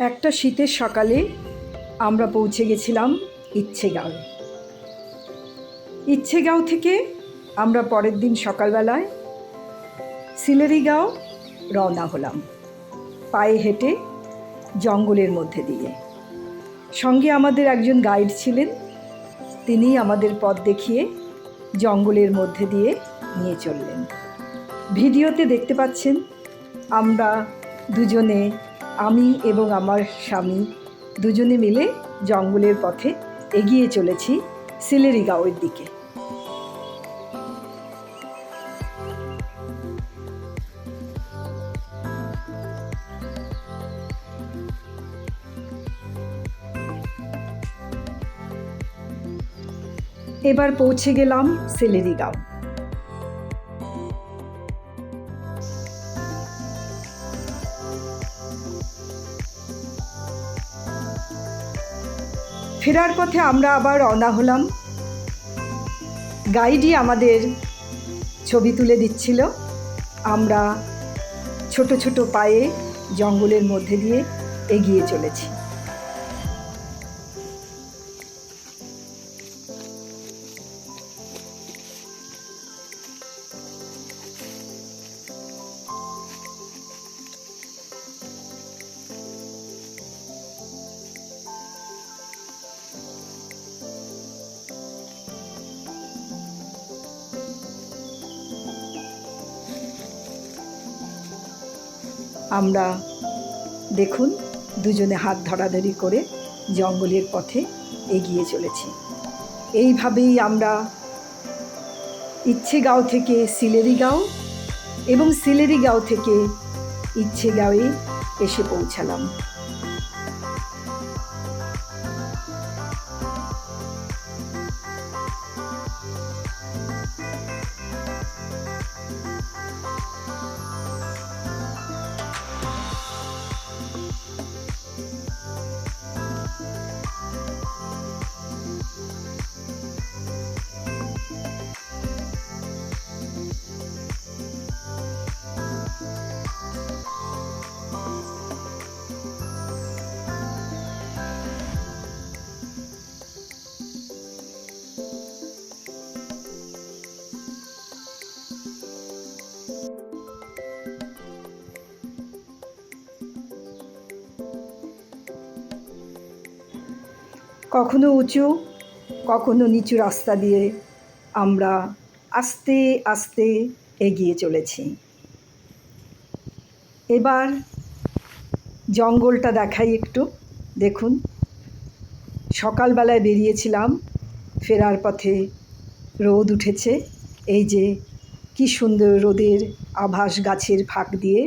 একটা শীতের সকালে আমরা পৌঁছে গেছিলাম ইচ্ছেগাঁও। ইচ্ছেগাঁও থেকে আমরা পরের দিন সকালবেলায় সিলেরিগাঁও রওনা হলাম, পায়ে হেঁটে জঙ্গলের মধ্যে দিয়ে। সঙ্গে আমাদের একজন গাইড ছিলেন, তিনি আমাদের পথ দেখিয়ে জঙ্গলের মধ্যে দিয়ে নিয়ে চললেন। ভিডিওতে দেখতে পাচ্ছেন আমরা দুজনে, আমি এবং আমার স্বামী দুজনে মিলে জঙ্গলের পথে এগিয়ে চলেছি সিলেরিগাঁওয়ের দিকে। এবার পৌঁছে গেলাম সিলেরিগাঁও। ফেরার পথে আমরা আবার রওনা হলাম। গাইডই আমাদের ছবি তুলে দিচ্ছিল। আমরা ছোট ছোট পায়ে জঙ্গলের মধ্যে দিয়ে এগিয়ে চলেছি। আমরা দেখুন দুজনে হাত ধরাধরি করে জঙ্গলের পথে এগিয়ে চলেছি। এইভাবেই আমরা ইচ্ছেগাঁও থেকে সিলেরিগাঁও এবং সিলেরিগাঁও থেকে ইচ্ছেগাঁওয়ে এসে পৌঁছালাম। কখনো উঁচু কখনো নিচু রাস্তা দিয়ে আমরা আস্তে আস্তে এগিয়ে চলেছি। এবার জঙ্গলটা দেখাই একটু। দেখুন, সকালবেলায় বেরিয়েছিলাম, ফেরার পথে রোদ উঠেছে। এই যে কি সুন্দর রোদের আভাস গাছের ফাঁক দিয়ে।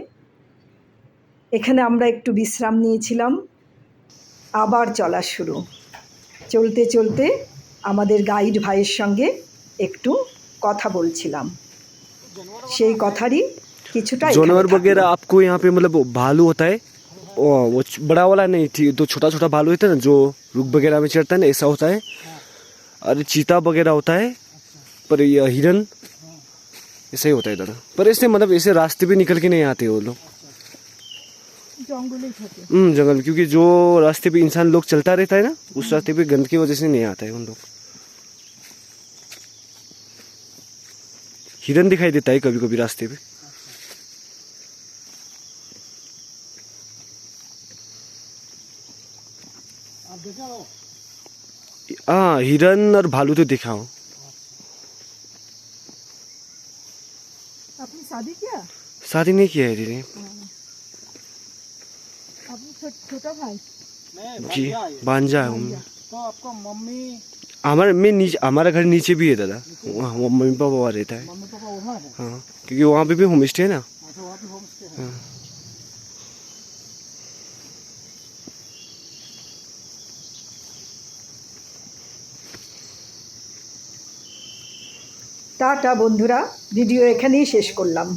এখানে আমরা একটু বিশ্রাম নিয়েছিলাম, আবার চলা শুরু। চলতে চলতে আমাদের গাইড ভাইয়ের সঙ্গে একটু কথা বলছিলাম, সেই কথারই কিছুটা। जानवर वगैरह आपको यहाँ पे मतलब भालू होता है, वो बड़ा वाला नहीं थी, तो छोटा छोटा भालू होता है ना जो रुख वगैरह में चढ़ता है ना, ऐसा होता है। और चीता वगैरह होता है, पर ये हिरन ऐसा ही होता है इधर। पर ऐसे मतलब ऐसे रास्ते पे निकल के नहीं आते वो लोग, जंगल, क्योंकि जो रास्ते पे इंसान लोग चलता रहता है ना, उस रास्ते पे गंदगी की वजह से नहीं आता है उन लोग। हिरन दिखाई देता है कभी कभी रास्ते पे। हाँ, हिरन और भालू तो देखा हूँ। आपने शादी किया? शादी नहीं किया है दीदी। छोटा भाई जी, भांजा है। तो आपका मम्मी हमारा घर नीचे भी है दादा, वहाँ मम्मी पापा वहाँ रहता है। मम्मी पापा वहाँ है? हाँ, क्योंकि वहाँ पे भी होम स्टे है ना। अच्छा, वहाँ पे होम स्टे है। हाँ। টাটা বন্ধুরা, ভিডিও এখানেই শেষ করলাম।